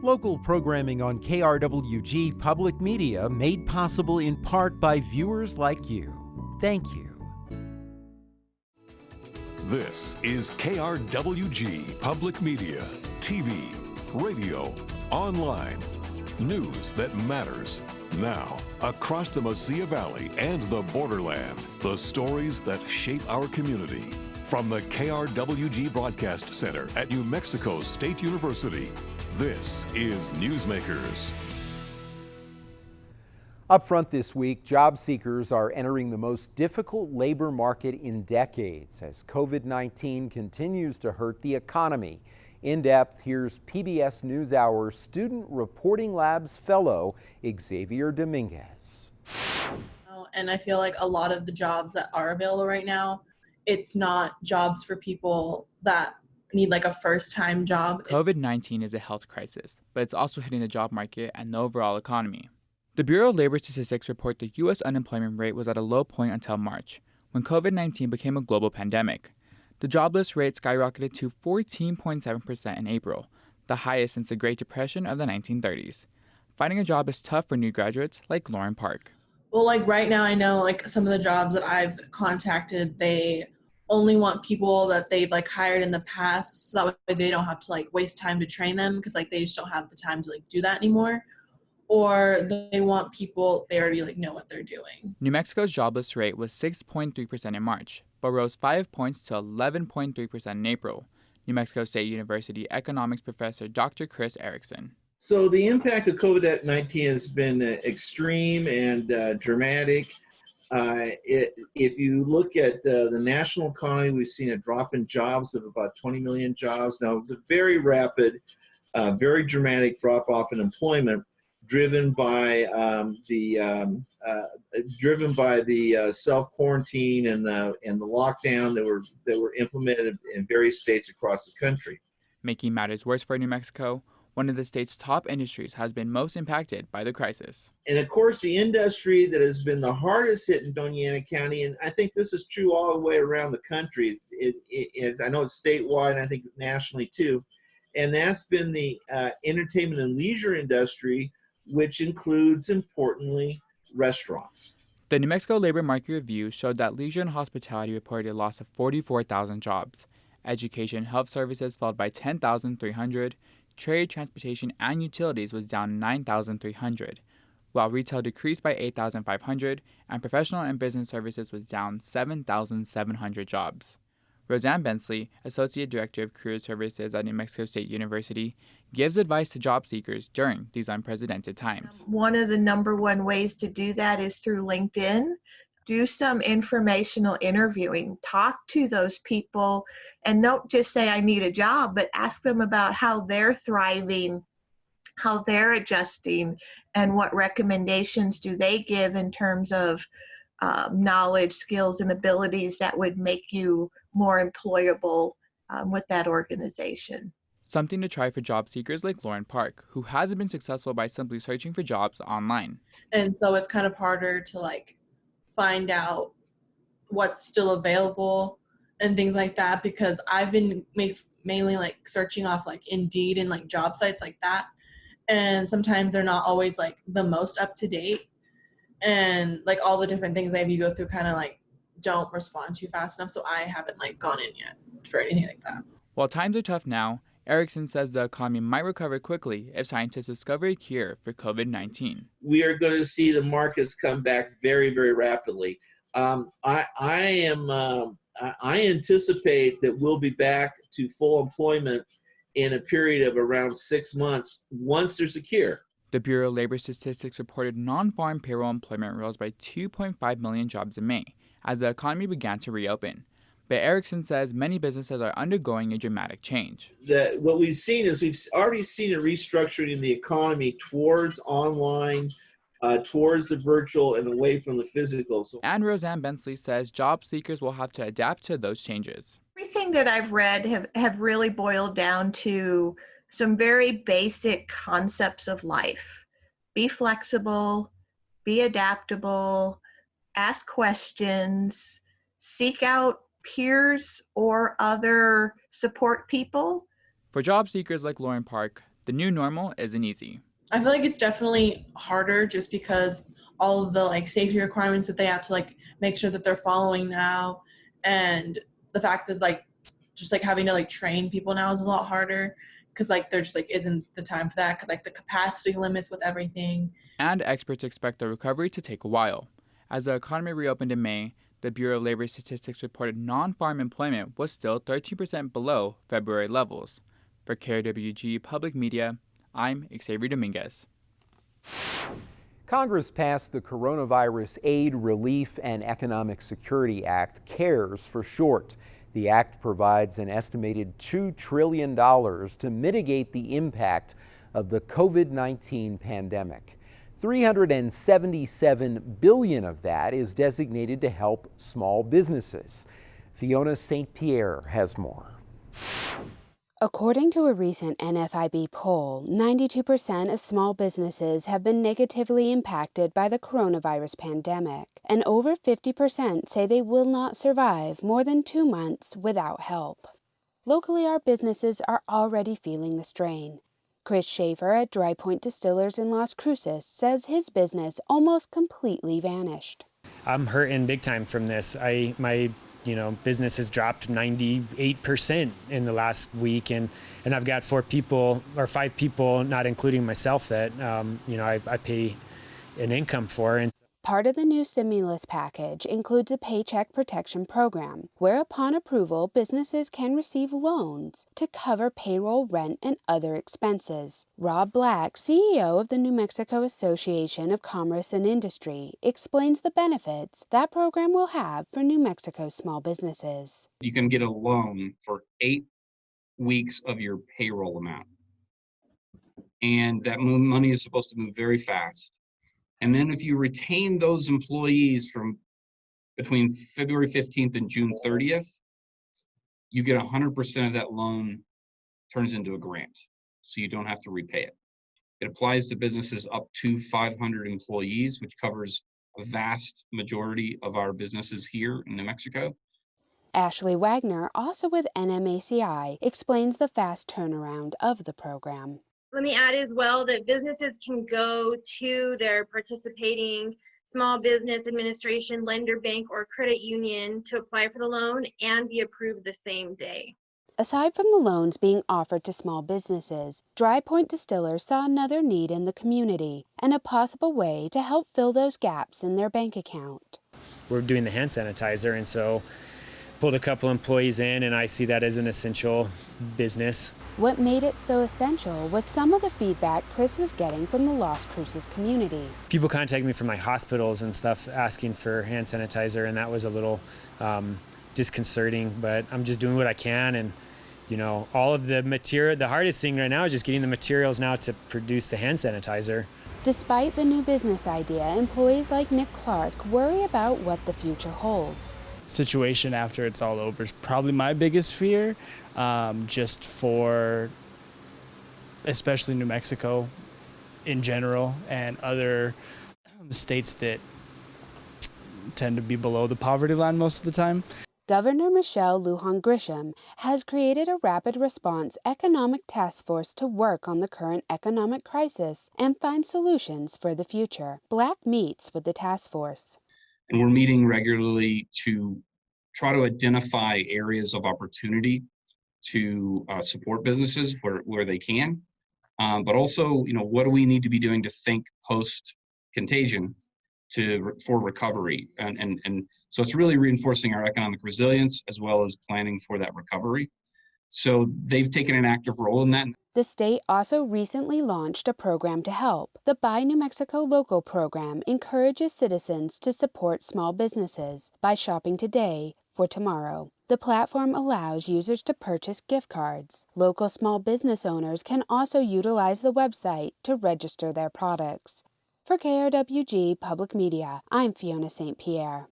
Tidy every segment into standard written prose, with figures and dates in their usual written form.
Local programming on KRWG Public Media made possible in part by viewers like you. Thank you. This is KRWG Public Media, TV, radio, online. News that matters. Now, across the Mesilla Valley and the borderland, the stories that shape our community. From the KRWG Broadcast Center at New Mexico State University, this is Newsmakers. Up front this week, job seekers are entering the most difficult labor market in decades as COVID-19 continues to hurt the economy. In depth, here's PBS NewsHour Student Reporting Labs fellow Xavier Dominguez. And I feel like a lot of the jobs that are available right now, it's not jobs for people that need like a first-time job. COVID-19 is a health crisis, but it's also hitting the job market and the overall economy. The Bureau of Labor Statistics report the U.S. unemployment rate was at a low point until March, when COVID-19 became a global pandemic. The jobless rate skyrocketed to 14.7% in April, the highest since the Great Depression of the 1930s. Finding a job is tough for new graduates like Lauren Park. Well, like right now I know like some of the jobs that I've contacted, they only want people that they've like hired in the past, so that way they don't have to like waste time to train them because like they just don't have the time to like do that anymore. Or they want people they already like know what they're doing. New Mexico's jobless rate was 6.3% in March, but rose 5 points to 11.3% in April. New Mexico State University economics professor Dr. Chris Erickson. So the impact of COVID-19 has been extreme and dramatic. If you look at the national economy, we've seen a drop in jobs of about 20 million jobs. Now, it's a very rapid, very dramatic drop off in employment, driven by the self-quarantine and the lockdown that were implemented in various states across the country. Making matters worse for New Mexico, one of the state's top industries has been most impacted by the crisis. And of course, the industry that has been the hardest hit in Doña Ana County, and I think this is true all the way around the country, I know it's statewide and I think nationally too, and that's been the entertainment and leisure industry, which includes, importantly, restaurants. The New Mexico Labor Market Review showed that leisure and hospitality reported a loss of 44,000 jobs. Education and health services fell by 10,300. Trade, transportation, and utilities was down 9,300, while retail decreased by 8,500, and professional and business services was down 7,700 jobs. Roseanne Bensley, Associate Director of Career Services at New Mexico State University, gives advice to job seekers during these unprecedented times. One of the number one ways to do that is through LinkedIn. Do some informational interviewing. Talk to those people and don't just say, I need a job, but ask them about how they're thriving, how they're adjusting, and what recommendations do they give in terms of knowledge, skills, and abilities that would make you more employable with that organization. Something to try for job seekers like Lauren Park, who hasn't been successful by simply searching for jobs online. And so it's kind of harder to like find out what's still available and things like that, because I've been mainly like searching off like Indeed and like job sites like that. And sometimes they're not always like the most up to date. And like all the different things that you go through kind of like don't respond too fast enough. So I haven't like gone in yet for anything like that. While times are tough now, Erickson says the economy might recover quickly if scientists discover a cure for COVID-19. We are going to see the markets come back very, very rapidly. I anticipate that we'll be back to full employment in a period of around 6 months once there's a cure. The Bureau of Labor Statistics reported non-farm payroll employment rose by 2.5 million jobs in May as the economy began to reopen. But Erickson says many businesses are undergoing a dramatic change. What we've seen is we've already seen a restructuring in the economy towards online, towards the virtual, and away from the physical. And Roseanne Bensley says job seekers will have to adapt to those changes. Everything that I've read have really boiled down to some very basic concepts of life. Be flexible, be adaptable, ask questions, seek out peers or other support people. For job seekers like Lauren Park, the new normal isn't easy. I feel like it's definitely harder just because all of the like safety requirements that they have to like make sure that they're following now, and the fact is like just like having to like train people now is a lot harder because like there just like isn't the time for that because like the capacity limits with everything. And experts expect the recovery to take a while. As the economy reopened in May, the Bureau of Labor Statistics reported non-farm employment was still 13% below February levels. For KRWG Public Media, I'm Xavier Dominguez. Congress passed the Coronavirus Aid, Relief, and Economic Security Act, CARES for short. The act provides an estimated $2 trillion to mitigate the impact of the COVID-19 pandemic. $377 billion of that is designated to help small businesses. Fiona St. Pierre has more. According to a recent NFIB poll, 92% of small businesses have been negatively impacted by the coronavirus pandemic, and over 50% say they will not survive more than 2 months without help. Locally, our businesses are already feeling the strain. Chris Schaefer at Dry Point Distillers in Las Cruces says his business almost completely vanished. I'm hurting big time from this. My business has dropped 98% in the last week, and I've got 5 people, not including myself, that I pay an income for. And part of the new stimulus package includes a paycheck protection program, where upon approval, businesses can receive loans to cover payroll, rent, and other expenses. Rob Black, CEO of the New Mexico Association of Commerce and Industry, explains the benefits that program will have for New Mexico small businesses. You can get a loan for 8 weeks of your payroll amount. And that money is supposed to move very fast. And then if you retain those employees from between February 15th and June 30th, you get 100% of that loan turns into a grant, so you don't have to repay it. It applies to businesses up to 500 employees, which covers a vast majority of our businesses here in New Mexico. Ashley Wagner, also with NMACI, explains the fast turnaround of the program. Let me add as well that businesses can go to their participating small business administration, lender, bank, or credit union to apply for the loan and be approved the same day. Aside from the loans being offered to small businesses, Dry Point Distillers saw another need in the community and a possible way to help fill those gaps in their bank account. we're doing the hand sanitizer, and so pulled a couple employees in, and I see that as an essential business. What made it so essential was some of the feedback Chris was getting from the Las Cruces community. People contact me from my hospitals and stuff asking for hand sanitizer, and that was a little disconcerting, but I'm just doing what I can. And you know, all of the material, the hardest thing right now is just getting the materials now to produce the hand sanitizer. Despite the new business idea, employees like Nick Clark worry about what the future holds. Situation after it's all over is probably my biggest fear, just for especially New Mexico in general and other states that tend to be below the poverty line most of the time. Governor Michelle Lujan Grisham has created a rapid response economic task force to work on the current economic crisis and find solutions for the future. Black meets with the task force. And we're meeting regularly to try to identify areas of opportunity to support businesses where they can, but also, you know, what do we need to be doing to think post-contagion for recovery, and so it's really reinforcing our economic resilience as well as planning for that recovery. So they've taken an active role in that. The state also recently launched a program to help. The Buy New Mexico Local program encourages citizens to support small businesses by shopping today for tomorrow. The platform allows users to purchase gift cards. Local small business owners can also utilize the website to register their products. For KRWG Public Media, I'm Fiona St. Pierre.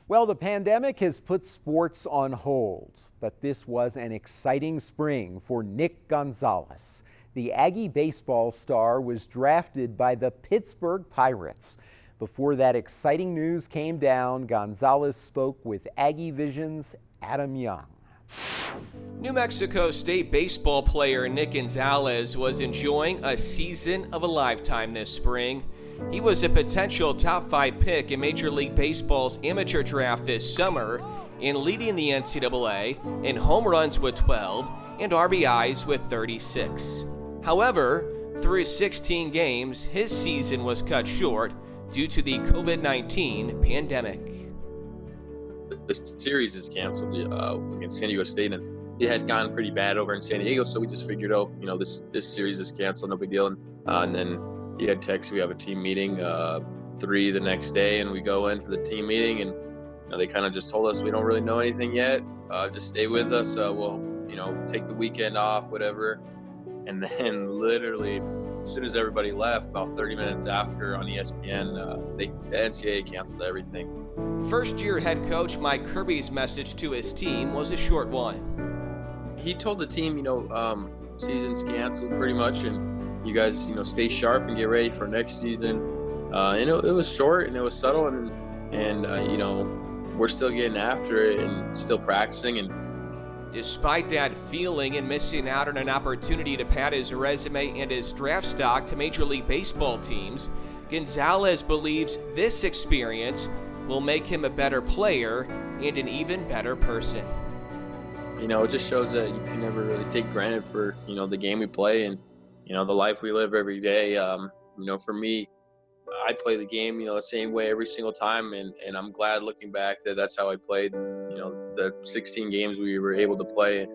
Well, the pandemic has put sports on hold, but this was an exciting spring for Nick Gonzalez. The Aggie baseball star was drafted by the Pittsburgh Pirates. Before that exciting news came down, Gonzalez spoke with Aggie Vision's Adam Young. New Mexico State baseball player Nick Gonzalez was enjoying a season of a lifetime this spring. He was a potential top 5 pick in Major League Baseball's amateur draft this summer, in leading the NCAA in home runs with 12 and RBIs with 36. However, through 16 games, his season was cut short due to the COVID-19 pandemic. The series is canceled against San Diego State, and it had gotten pretty bad over in San Diego, so we just figured, this series is canceled, no big deal. And then he had text, we have a team meeting, 3 the next day, and we go in for the team meeting, and they kind of just told us, we don't really know anything yet, just stay with us, we'll take the weekend off, whatever. And then literally, as soon as everybody left, about 30 minutes after on ESPN, the NCAA canceled everything. First-year head coach Mike Kirby's message to his team was a short one. He told the team, season's canceled pretty much, and you guys, stay sharp and get ready for next season. And it was short and it was subtle, and we're still getting after it and still practicing. And despite that feeling and missing out on an opportunity to pad his resume and his draft stock to Major League Baseball teams, Gonzalez believes this experience will make him a better player and an even better person. It just shows that you can never really take granted for, the game we play and, the life we live every day. For me, I play the game, the same way every single time, and I'm glad looking back that that's how I played, the 16 games we were able to play.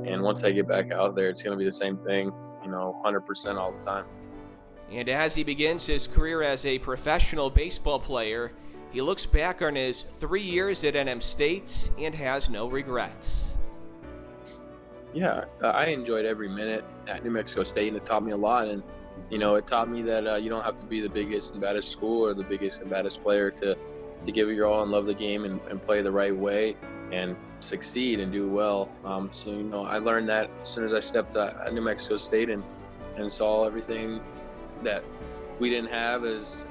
And once I get back out there, it's going to be the same thing, 100% all the time. And as he begins his career as a professional baseball player, he looks back on his 3 years at NM State and has no regrets. Yeah, I enjoyed every minute at New Mexico State, and it taught me a lot. And, it taught me that you don't have to be the biggest and baddest school or the biggest and baddest player to give it your all and love the game and play the right way and succeed and do well. I learned that as soon as I stepped at New Mexico State and saw everything that we didn't have as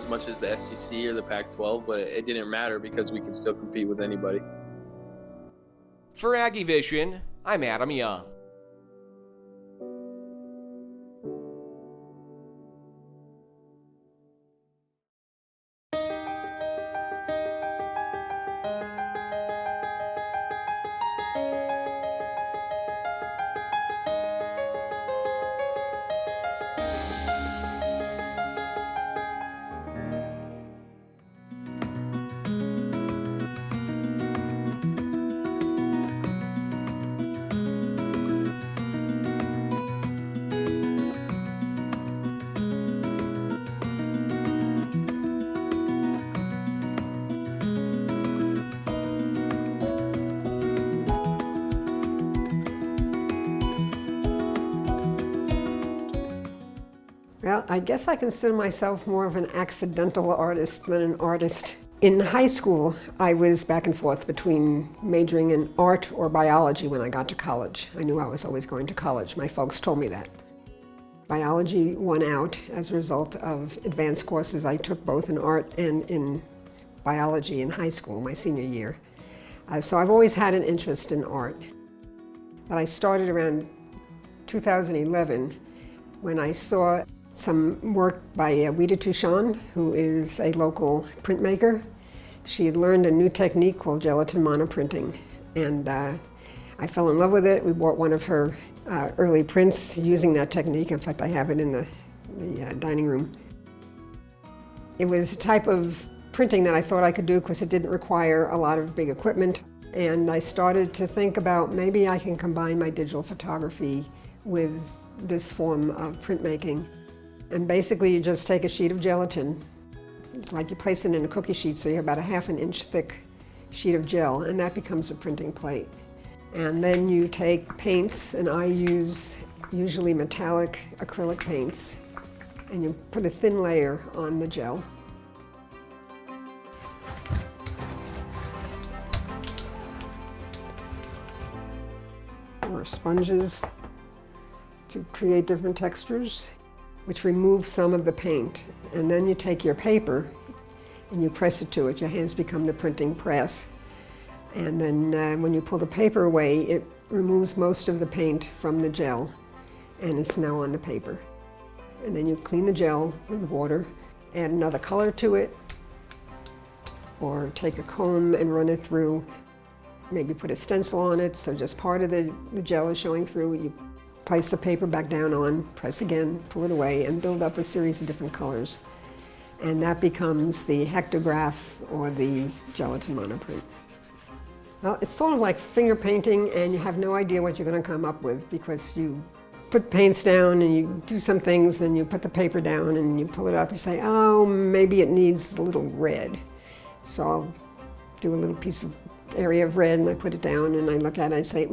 much as the SEC or the Pac-12, but it didn't matter because we could still compete with anybody. For Aggie Vision, I'm Adam Young. Well, I guess I consider myself more of an accidental artist than an artist. In high school, I was back and forth between majoring in art or biology when I got to college. I knew I was always going to college. My folks told me that. Biology won out as a result of advanced courses I took both in art and in biology in high school, my senior year. So I've always had an interest in art. But I started around 2011 when I saw some work by Ouida Touchon, who is a local printmaker. She had learned a new technique called gelatin monoprinting, and I fell in love with it. We bought one of her early prints using that technique. In fact, I have it in the dining room. It was a type of printing that I thought I could do because it didn't require a lot of big equipment, and I started to think about maybe I can combine my digital photography with this form of printmaking. And basically you just take a sheet of gelatin, it's like you place it in a cookie sheet, so you have about a ½ an inch thick sheet of gel, and that becomes a printing plate. And then you take paints, and I use usually metallic acrylic paints, and you put a thin layer on the gel. Or sponges to create different textures, which removes some of the paint. And then you take your paper and you press it to it. Your hands become the printing press. And then when you pull the paper away, it removes most of the paint from the gel, and it's now on the paper. And then you clean the gel with water, add another color to it, or take a comb and run it through. Maybe put a stencil on it, so just part of the gel is showing through. You place the paper back down on, press again, pull it away, and build up a series of different colors. And that becomes the hectograph or the gelatin monoprint. Well, it's sort of like finger painting, and you have no idea what you're going to come up with because you put paints down and you do some things, and you put the paper down and you pull it up. You say, oh, maybe it needs a little red. So I'll do a little piece of area of red, and I put it down, and I look at it and I say,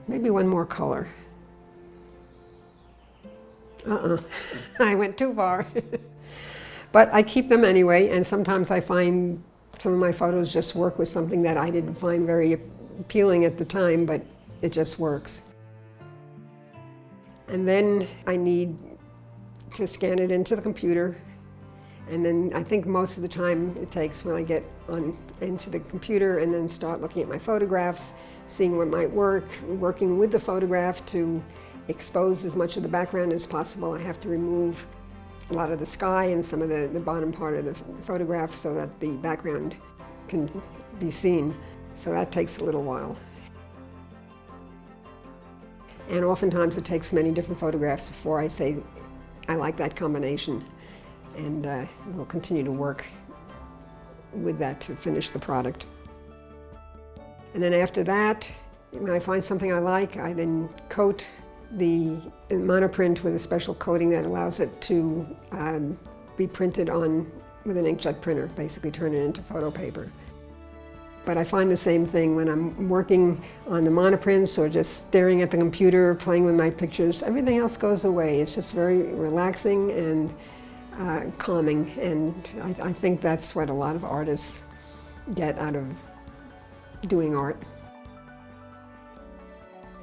maybe one more color. I went too far. But I keep them anyway, and sometimes I find some of my photos just work with something that I didn't find very appealing at the time, but it just works. And then I need to scan it into the computer, and then I think most of the time it takes when I get into the computer and then start looking at my photographs, seeing what might work, working with the photograph to expose as much of the background as possible. I have to remove a lot of the sky and some of the bottom part of the photograph so that the background can be seen. So that takes a little while. And oftentimes it takes many different photographs before I say, I like that combination. And we'll continue to work with that to finish the product. And then after that, when I find something I like, I then coat the monoprint with a special coating that allows it to be printed on with an inkjet printer, basically turn it into photo paper. But I find the same thing when I'm working on the monoprints or just staring at the computer, playing with my pictures. Everything else goes away. It's just very relaxing and calming, and I think that's what a lot of artists get out of doing art.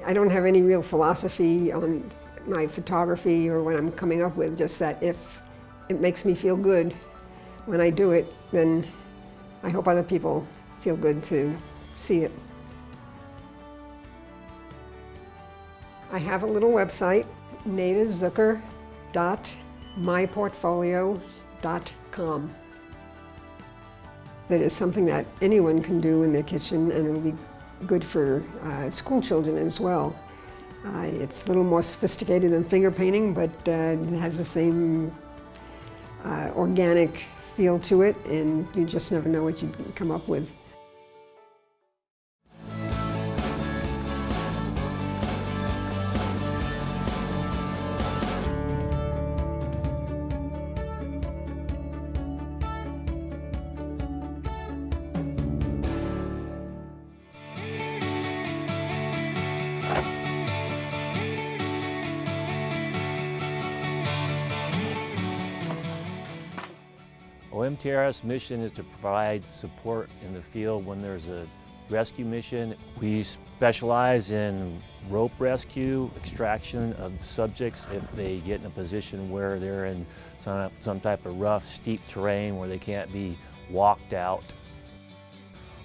I don't have any real philosophy on my photography or what I'm coming up with, just that if it makes me feel good when I do it, then I hope other people feel good to see it. I have a little website, naidazucker.myportfolio.com. That is something that anyone can do in their kitchen, and it will be good for school children as well. It's a little more sophisticated than finger painting, but it has the same organic feel to it, and you just never know what you can come up with. OMTRS mission is to provide support in the field when there's a rescue mission. We specialize in rope rescue, extraction of subjects if they get in a position where they're in some type of rough, steep terrain where they can't be walked out.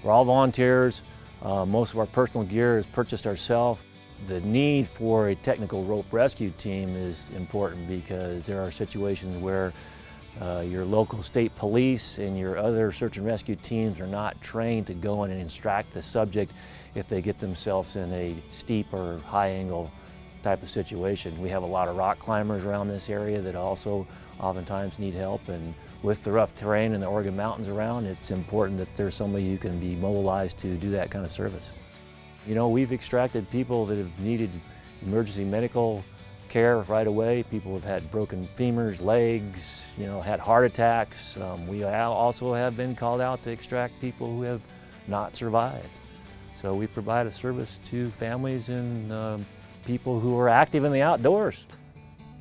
We're all volunteers. Most of our personal gear is purchased ourselves. The need for a technical rope rescue team is important because there are situations where your local state police and your other search and rescue teams are not trained to go in and extract the subject if they get themselves in a steep or high angle type of situation. We have a lot of rock climbers around this area that also oftentimes need help, and with the rough terrain and the Oregon Mountains around, it's important that there's somebody who can be mobilized to do that kind of service. You know, we've extracted people that have needed emergency medical care right away. People have had broken femurs, legs, you know, had heart attacks. We also have been called out to extract people who have not survived. So we provide a service to families and people who are active in the outdoors.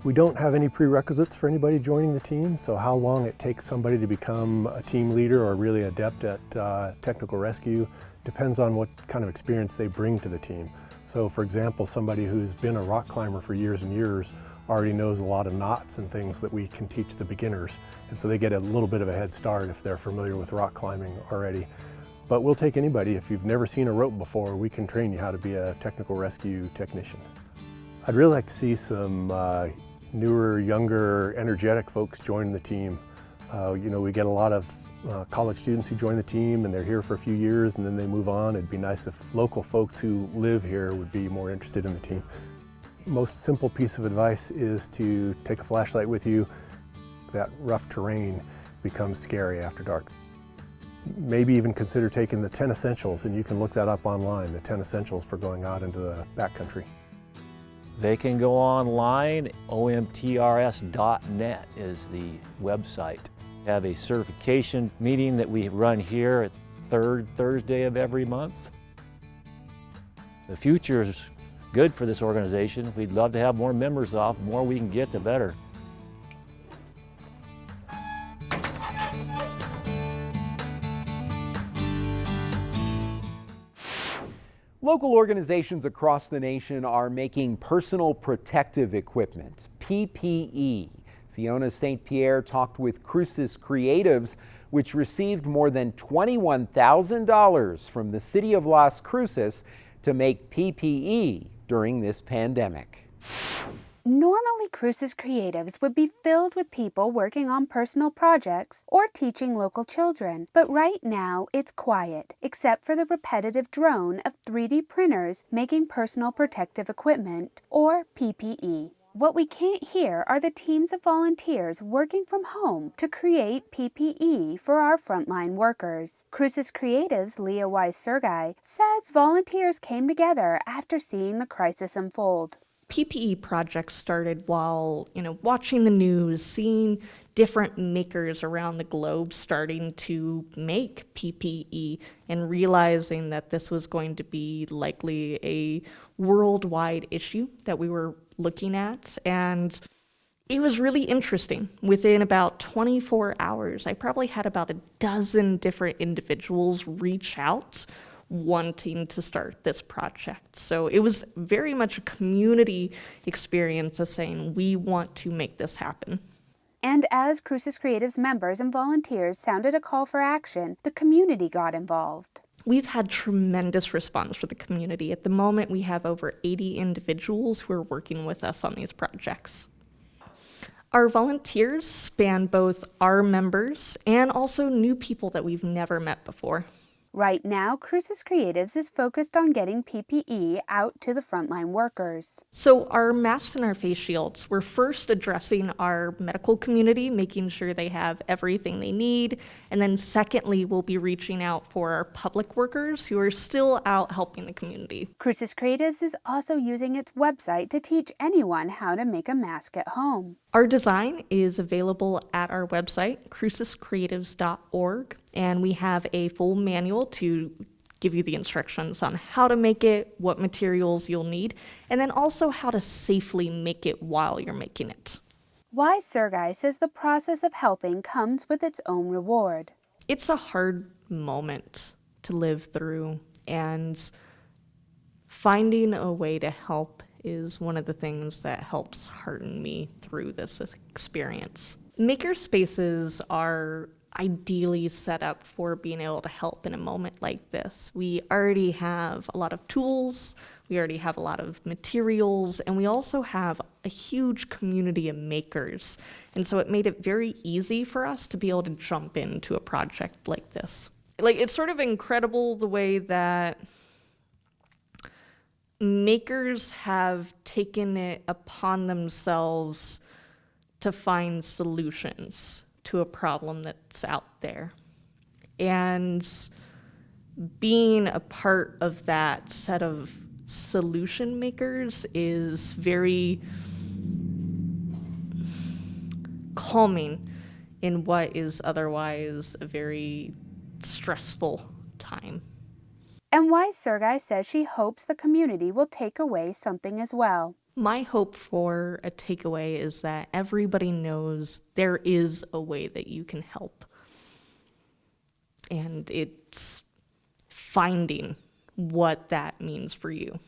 We don't have any prerequisites for anybody joining the team, so how long it takes somebody to become a team leader or really adept at technical rescue depends on what kind of experience they bring to the team. So for example, somebody who's been a rock climber for years and years already knows a lot of knots and things that we can teach the beginners. And so they get a little bit of a head start if they're familiar with rock climbing already. but we'll take anybody. If you've never seen a rope before, we can train you how to be a technical rescue technician. I'd really like to see some newer, younger, energetic folks join the team. We get a lot of college students who join the team and they're here for a few years and then they move on. It'd be nice if local folks who live here would be more interested in the team. Most simple piece of advice is to take a flashlight with you. That rough terrain becomes scary after dark. Maybe even consider taking the 10 essentials, and you can look that up online, the 10 essentials for going out into the backcountry. They can go online. OMTRS.net is the website. We have a certification meeting that we run here at third Thursday of every month. The future is good for this organization. We'd love to have more members off. The more we can get, the better. Local organizations across the nation are making personal protective equipment, PPE. Fiona St. Pierre talked with Cruces Creatives, which received more than $21,000 from the city of Las Cruces to make PPE during this pandemic. Normally, Cruces Creatives would be filled with people working on personal projects or teaching local children. But right now, it's quiet, except for the repetitive drone of 3D printers making personal protective equipment, or PPE. What we can't hear are the teams of volunteers working from home to create PPE for our frontline workers. Cruces Creatives' Leah Weiss-Sergei says volunteers came together after seeing the crisis unfold. PPE projects started while, watching the news, seeing different makers around the globe starting to make PPE and realizing that this was going to be likely a worldwide issue that we were looking at. And it was really interesting. Within about 24 hours, I probably had about a dozen different individuals reach out wanting to start this project. So it was very much a community experience of saying, we want to make this happen. And as Cruces Creatives members and volunteers sounded a call for action, the community got involved. We've had tremendous response from the community. At the moment, we have over 80 individuals who are working with us on these projects. Our volunteers span both our members and also new people that we've never met before. Right now, Cruces Creatives is focused on getting PPE out to the frontline workers. So our masks and our face shields, we're first addressing our medical community, making sure they have everything they need. And then secondly, we'll be reaching out for our public workers who are still out helping the community. Cruces Creatives is also using its website to teach anyone how to make a mask at home. Our design is available at our website, crucescreatives.org, and we have a full manual to give you the instructions on how to make it, what materials you'll need, and then also how to safely make it while you're making it. Weiss-Sergei says the process of helping comes with its own reward. It's a hard moment to live through, and finding a way to help is one of the things that helps hearten me through this experience. Maker spaces are ideally set up for being able to help in a moment like this. We already have a lot of tools, we already have a lot of materials, and we also have a huge community of makers. And so it made it very easy for us to be able to jump into a project like this. It's sort of incredible the way that makers have taken it upon themselves to find solutions to a problem that's out there. And being a part of that set of solution makers is very calming in what is otherwise a very stressful time. And Weiss-Sergei says she hopes the community will take away something as well. My hope for a takeaway is that everybody knows there is a way that you can help. And it's finding what that means for you.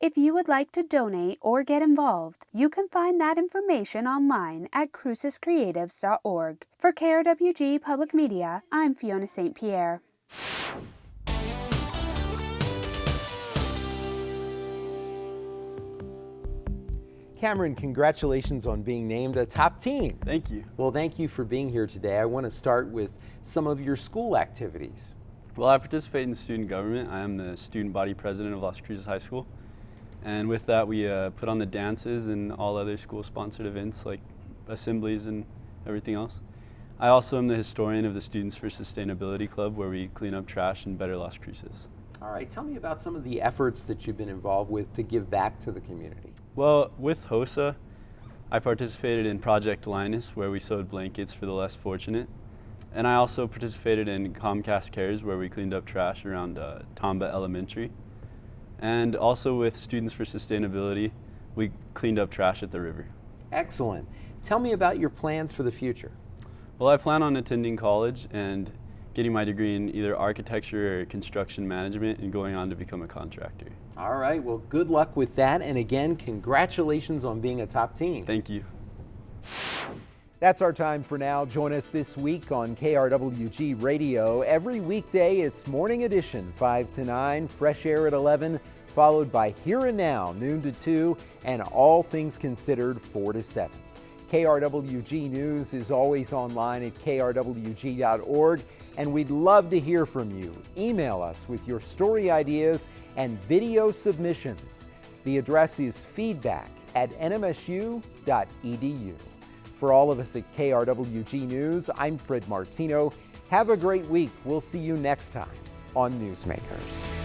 If you would like to donate or get involved, you can find that information online at crucescreatives.org. For KRWG Public Media, I'm Fiona St. Pierre. Cameron, congratulations on being named a top teen. Thank you. Well, thank you for being here today. I want to start with some of your school activities. Well, I participate in student government. I am the student body president of Las Cruces High School. And with that, we put on the dances and all other school-sponsored events like assemblies and everything else. I also am the historian of the Students for Sustainability Club, where we clean up trash and better Las Cruces. All right, tell me about some of the efforts that you've been involved with to give back to the community. Well, with HOSA, I participated in Project Linus, where we sewed blankets for the less fortunate. And I also participated in Comcast Cares, where we cleaned up trash around Tomba Elementary. And also with Students for Sustainability, we cleaned up trash at the river. Excellent. Tell me about your plans for the future. Well, I plan on attending college and getting my degree in either architecture or construction management and going on to become a contractor. All right, well, good luck with that. And again, congratulations on being a top teen. Thank you. That's our time for now. Join us this week on KRWG Radio. Every weekday, it's Morning Edition, 5 to 9, Fresh Air at 11, followed by Here and Now, noon to 2, and All Things Considered, 4 to 7. KRWG News is always online at krwg.org, and we'd love to hear from you. Email us with your story ideas and video submissions. The address is feedback@nmsu.edu. For all of us at KRWG News, I'm Fred Martino. Have a great week. We'll see you next time on Newsmakers.